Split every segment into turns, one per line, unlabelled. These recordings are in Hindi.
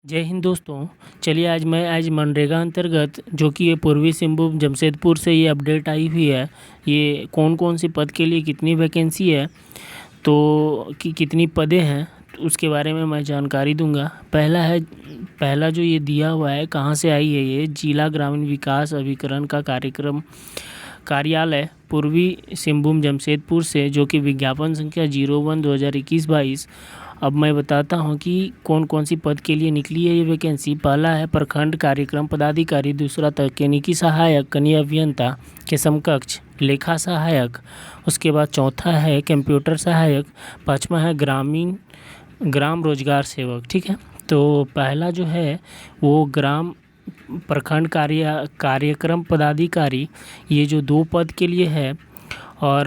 जय हिंद दोस्तों। चलिए आज मनरेगा अंतर्गत जो कि ये पूर्वी सिंहभूम जमशेदपुर से ये अपडेट आई हुई है, ये कौन कौन सी पद के लिए कितनी वैकेंसी है तो कितनी पदें हैं, तो उसके बारे में मैं जानकारी दूंगा। पहला जो ये दिया हुआ है, कहाँ से आई है, ये जिला ग्रामीण विकास अभिकरण का कार्यालय पूर्वी सिंहभूम जमशेदपुर से, जो कि विज्ञापन संख्या 01/2021-22। अब मैं बताता हूं कि कौन कौन सी पद के लिए निकली है ये वैकेंसी। पहला है प्रखंड कार्यक्रम पदाधिकारी, दूसरा तकनीकी सहायक कनीय अभियंता के समकक्ष लेखा सहायक, उसके बाद चौथा है कंप्यूटर सहायक, पाँचवा है ग्राम रोजगार सेवक। ठीक है, तो पहला जो है वो प्रखंड कार्यक्रम पदाधिकारी, ये जो 2 पद के लिए है, और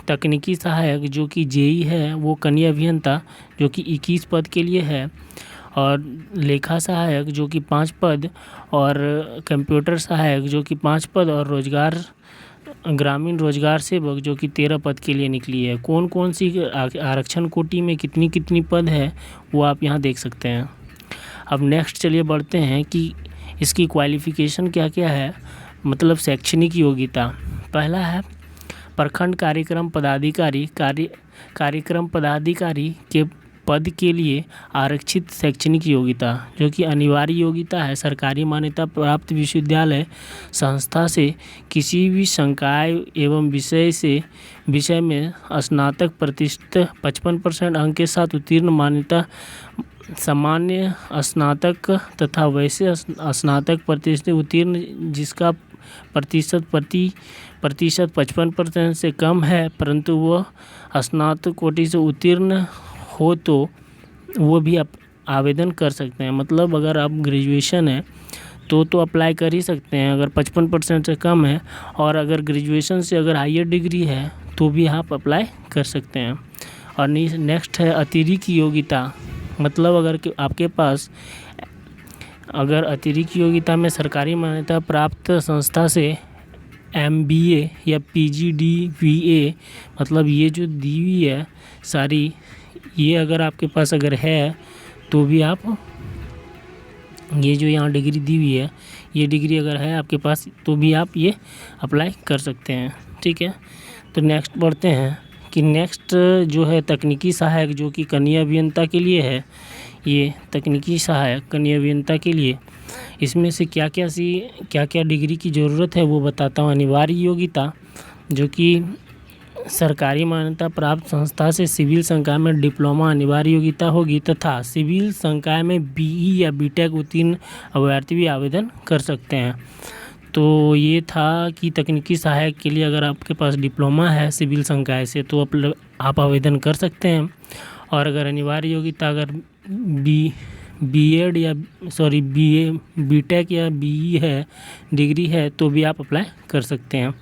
तकनीकी सहायक जो कि जेई है वो कनीय अभियंता जो कि 21 पद के लिए है, और लेखा सहायक जो कि 5 पद, और कंप्यूटर सहायक जो कि 5 पद, और ग्रामीण रोजगार सेवक जो कि 13 पद के लिए निकली है। कौन कौन सी आरक्षण कोटि में कितनी कितनी पद है वो आप यहाँ देख सकते हैं। अब नेक्स्ट चलिए बढ़ते हैं कि इसकी क्वालिफ़िकेशन क्या क्या है, मतलब शैक्षणिक योग्यता। पहला है प्रखंड कार्यक्रम पदाधिकारी के पद के लिए आरक्षित शैक्षणिक योग्यता, जो कि अनिवार्य योग्यता है सरकारी मान्यता प्राप्त विश्वविद्यालय संस्था से किसी भी संकाय एवं विषय में स्नातक प्रतिशत 55% अंक के साथ उत्तीर्ण, मान्यता सामान्य स्नातक तथा वैसे स्नातक प्रतिशत उत्तीर्ण जिसका प्रतिशत 55% से कम है, परंतु वह स्नातक कोटि से उत्तीर्ण हो तो वो भी आप आवेदन कर सकते हैं। मतलब अगर आप ग्रेजुएशन है तो अप्लाई कर ही सकते हैं अगर 55% से कम है, और अगर ग्रेजुएशन से अगर हायर डिग्री है तो भी आप अप्लाई कर सकते हैं। और नेक्स्ट है अतिरिक्त योग्यता, मतलब अगर आपके पास अगर अतिरिक्त योग्यता में सरकारी मान्यता प्राप्त संस्था से MBA या PGDVA, मतलब ये जो दी हुई है सारी, ये अगर आपके पास अगर है तो भी आप, ये जो यहाँ डिग्री दी हुई है, ये डिग्री अगर है आपके पास तो भी आप ये अप्लाई कर सकते हैं। ठीक है, तो नेक्स्ट बढ़ते हैं कि नेक्स्ट जो है तकनीकी सहायक जो कि कनीय अभियंता के लिए है। ये तकनीकी सहायक कनीय अभियंता के लिए इसमें से क्या क्या डिग्री की ज़रूरत है वो बताता हूँ। अनिवार्य योग्यता जो कि सरकारी मान्यता प्राप्त संस्था से सिविल संकाय में डिप्लोमा अनिवार्य योग्यता होगी, तथा सिविल संकाय में BE या BTech उत्तीर्ण अभ्यर्थी भी आवेदन कर सकते हैं। तो ये था कि तकनीकी सहायक के लिए अगर आपके पास डिप्लोमा है सिविल संकाय से तो आप आवेदन कर सकते हैं, और अगर अनिवार्य योग्यता अगर BA BTech या BE है डिग्री है तो भी आप अप्लाई कर सकते हैं।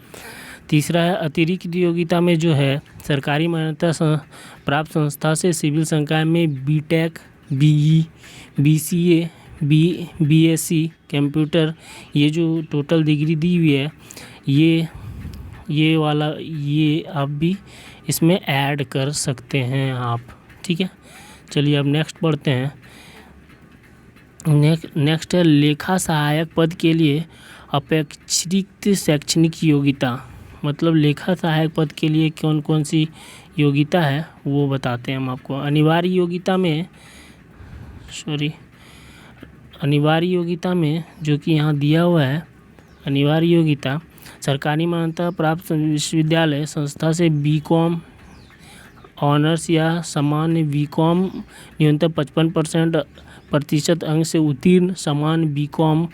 तीसरा है अतिरिक्त योग्यता में जो है सरकारी मान्यता प्राप्त संस्था से सिविल संकाय में BTech BE BCA BSc computer, ये जो टोटल डिग्री दी हुई है ये आप भी इसमें ऐड कर सकते हैं आप। ठीक है, चलिए अब नेक्स्ट बढ़ते हैं। नेक्स्ट है लेखा सहायक पद के लिए अपेक्षित शैक्षणिक योग्यता, मतलब लेखा सहायक पद के लिए कौन कौन सी योग्यता है वो बताते हैं हम आपको। अनिवार्य योग्यता में जो कि यहाँ दिया हुआ है, अनिवार्य योग्यता सरकारी मान्यता प्राप्त विश्वविद्यालय संस्था से BCom ऑनर्स या सामान्य BCom न्यूनतम 55% प्रतिशत अंक से उत्तीर्ण, सामान्य BCom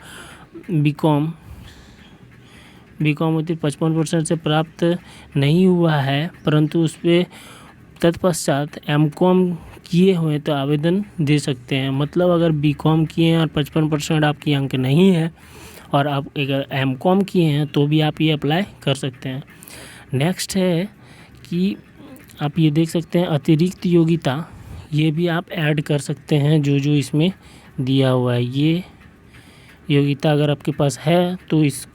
उत्तीर्ण 55% से प्राप्त नहीं हुआ है, परंतु उस पर तत्पश्चात MCom किए हुए तो आवेदन दे सकते हैं। मतलब अगर BCom किए हैं और 55% आपकी अंक नहीं है और आप अगर MCom किए हैं तो भी आप ये अप्लाई कर सकते हैं। नेक्स्ट है कि आप ये देख सकते हैं अतिरिक्त योग्यता, ये भी आप ऐड कर सकते हैं जो इसमें दिया हुआ है। ये योग्यता अगर आपके पास है तो इस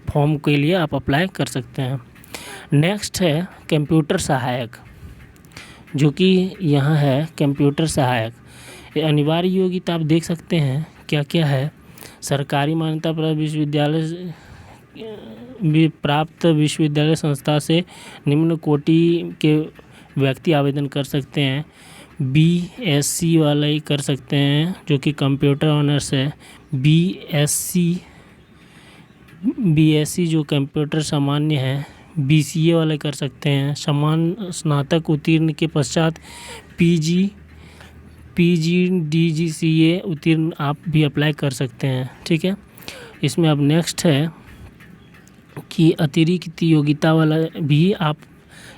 फॉर्म के लिए आप अप्लाई कर सकते हैं। नेक्स्ट है कंप्यूटर सहायक, जो कि यहाँ है कंप्यूटर सहायक। ये अनिवार्य योग्यता आप देख सकते हैं क्या क्या है। सरकारी मान्यता प्राप्त विश्वविद्यालय प्राप्त विश्वविद्यालय संस्था से निम्न कोटि के व्यक्ति आवेदन कर सकते हैं। BSc वाले ही कर सकते हैं जो कि कंप्यूटर ऑनर्स है। BSc जो कंप्यूटर सामान्य है। BCA वाले कर सकते हैं। समान स्नातक उत्तीर्ण के पश्चात PGDGCA उत्तीर्ण आप भी अप्लाई कर सकते हैं। ठीक है, इसमें अब नेक्स्ट है कि अतिरिक्त योग्यता वाला भी आप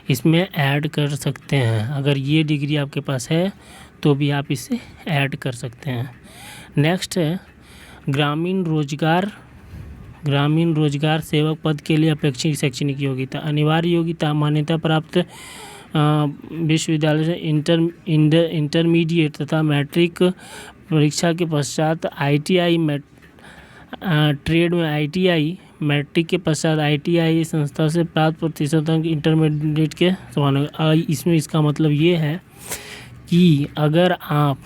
इसमें ऐड कर सकते हैं। अगर ये डिग्री आपके पास है तो भी आप इसे ऐड कर सकते हैं। नेक्स्ट है ग्रामीण रोजगार सेवक पद के लिए अपेक्षित शैक्षणिक योग्यता। अनिवार्य योग्यता मान्यता प्राप्त विश्वविद्यालय से इंटरमीडिएट तथा मैट्रिक परीक्षा के पश्चात ITI ट्रेड में ITI मैट्रिक के पश्चात ITI संस्था से प्राप्त प्रतिशत अंक इंटरमीडिएट के समान होगा। इसमें इसका मतलब ये है कि अगर आप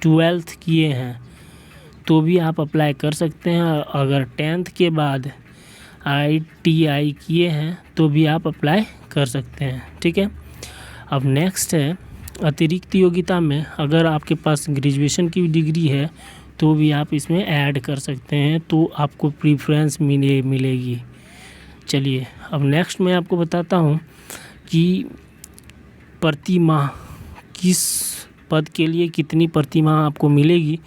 12th किए हैं तो भी आप अप्लाई कर सकते हैं। अगर 10th के बाद ITI किए हैं तो भी आप अप्लाई कर सकते हैं। ठीक है, अब नेक्स्ट है अतिरिक्त योग्यता में अगर आपके पास ग्रेजुएशन की डिग्री है तो भी आप इसमें ऐड कर सकते हैं, तो आपको प्रीफ्रेंस मिलेगी। चलिए अब नेक्स्ट मैं आपको बताता हूँ कि प्रति माह किस पद के लिए कितनी प्रति माह आपको मिलेगी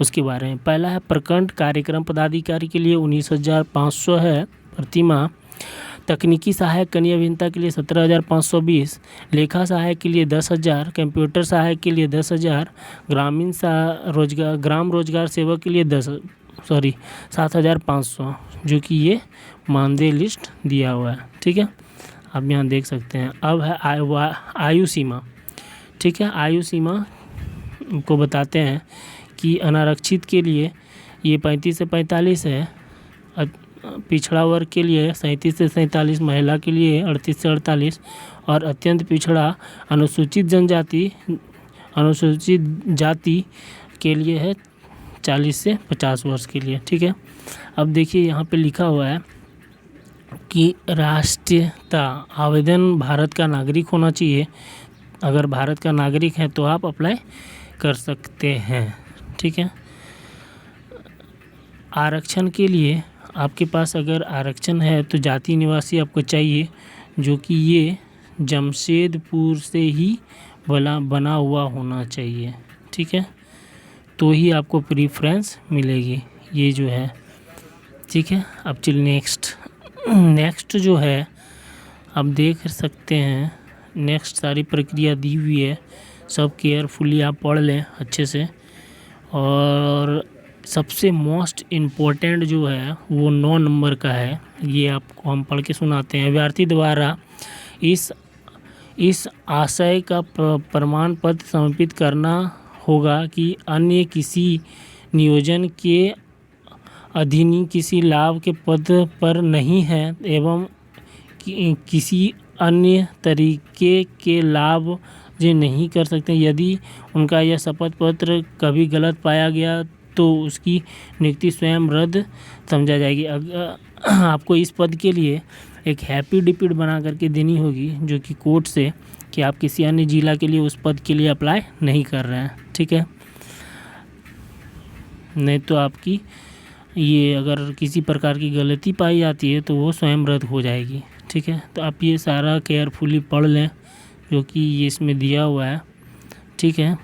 उसके बारे में। पहला है प्रखंड कार्यक्रम पदाधिकारी के लिए 19,500 है प्रति माह। तकनीकी सहायक कनीय अभियंता के लिए 17,520, लेखा सहायक के लिए 10,000, कंप्यूटर सहायक के लिए 10,000, ग्राम रोजगार सेवक के लिए 7,500, जो कि ये मानदेय लिस्ट दिया हुआ है। ठीक है, आप यहाँ देख सकते हैं। अब है आयु सीमा। ठीक है, आयु सीमा को बताते हैं कि अनारक्षित के लिए ये 35 से 45 है, पिछड़ा वर्ग के लिए 37 से 47, महिला के लिए 38 से 48 और अत्यंत पिछड़ा अनुसूचित जाति के लिए है 40 से 50 वर्ष के लिए। ठीक है, अब देखिए यहाँ पे लिखा हुआ है कि राष्ट्रीयता आवेदन भारत का नागरिक होना चाहिए। अगर भारत का नागरिक है तो आप अप्लाई कर सकते हैं। ठीक है, आरक्षण के लिए आपके पास अगर आरक्षण है तो जाति निवासी आपको चाहिए, जो कि ये जमशेदपुर से ही बना हुआ होना चाहिए। ठीक है, तो ही आपको प्रीफ्रेंस मिलेगी ये जो है। ठीक है, अब चलिए नेक्स्ट जो है आप देख सकते हैं। नेक्स्ट सारी प्रक्रिया दी हुई है, सब केयरफुली आप पढ़ लें अच्छे से। और सबसे मोस्ट इम्पोर्टेंट जो है वो 9 नंबर का है, ये आपको हम पढ़ के सुनाते हैं। अभ्यर्थी द्वारा इस आशय का प्रमाण पत्र समर्पित करना होगा कि अन्य किसी नियोजन के अधीन किसी लाभ के पद पर नहीं है एवं किसी अन्य तरीके के लाभ जो नहीं कर सकते। यदि उनका यह शपथ पत्र कभी गलत पाया गया तो उसकी नियुक्ति स्वयं रद्द समझा जाएगी। अगर आपको इस पद के लिए एक हैप्पी डिपिट बना करके देनी होगी, जो कि कोर्ट से, कि आप किसी अन्य जिला के लिए उस पद के लिए अप्लाई नहीं कर रहे हैं। ठीक है, नहीं तो आपकी ये अगर किसी प्रकार की गलती पाई जाती है तो वो स्वयं रद्द हो जाएगी। ठीक है, तो आप ये सारा केयरफुली पढ़ लें जो कि ये इसमें दिया हुआ है। ठीक है,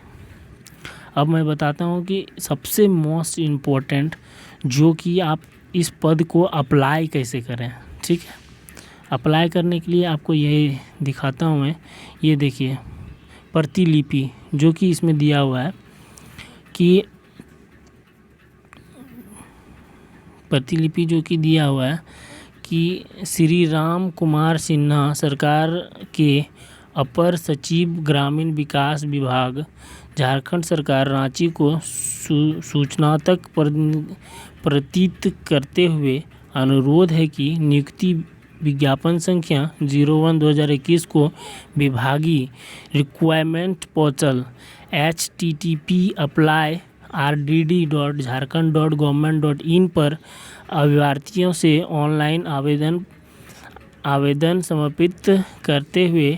अब मैं बताता हूँ कि सबसे मोस्ट इम्पोर्टेंट जो कि आप इस पद को अप्लाई कैसे करें। ठीक है, अप्लाई करने के लिए आपको ये दिखाता हूँ मैं। ये देखिए प्रतिलिपि जो कि इसमें दिया हुआ है कि प्रतिलिपि जो कि दिया हुआ है कि श्री राम कुमार सिन्हा सरकार के अपर सचिव ग्रामीण विकास विभाग झारखंड सरकार रांची को सूचनात्मक प्रतीत करते हुए अनुरोध है कि नियुक्ति विज्ञापन संख्या 01/2021 को विभागीय रिक्वायरमेंट पोर्टल http://rdd.jharkhand.government.in पर अभ्यर्थियों से ऑनलाइन आवेदन समर्पित करते हुए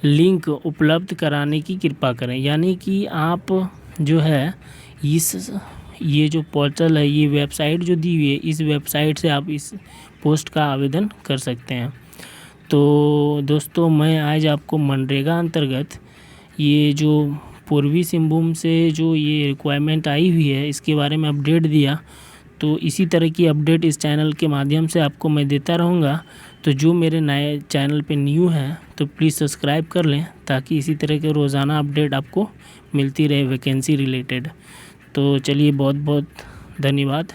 लिंक उपलब्ध कराने की कृपा करें। यानी कि आप जो है ये जो पोर्टल है, ये वेबसाइट जो दी हुई है, इस वेबसाइट से आप इस पोस्ट का आवेदन कर सकते हैं। तो दोस्तों, मैं आज आपको मनरेगा अंतर्गत ये जो पूर्वी सिंहभूम से जो ये रिक्वायरमेंट आई हुई है, इसके बारे में अपडेट दिया। तो इसी तरह की अपडेट इस चैनल के माध्यम से आपको मैं देता रहूँगा। तो जो मेरे नए चैनल पे न्यू हैं तो प्लीज़ सब्सक्राइब कर लें, ताकि इसी तरह के रोज़ाना अपडेट आपको मिलती रहे वैकेंसी रिलेटेड। तो चलिए, बहुत बहुत धन्यवाद।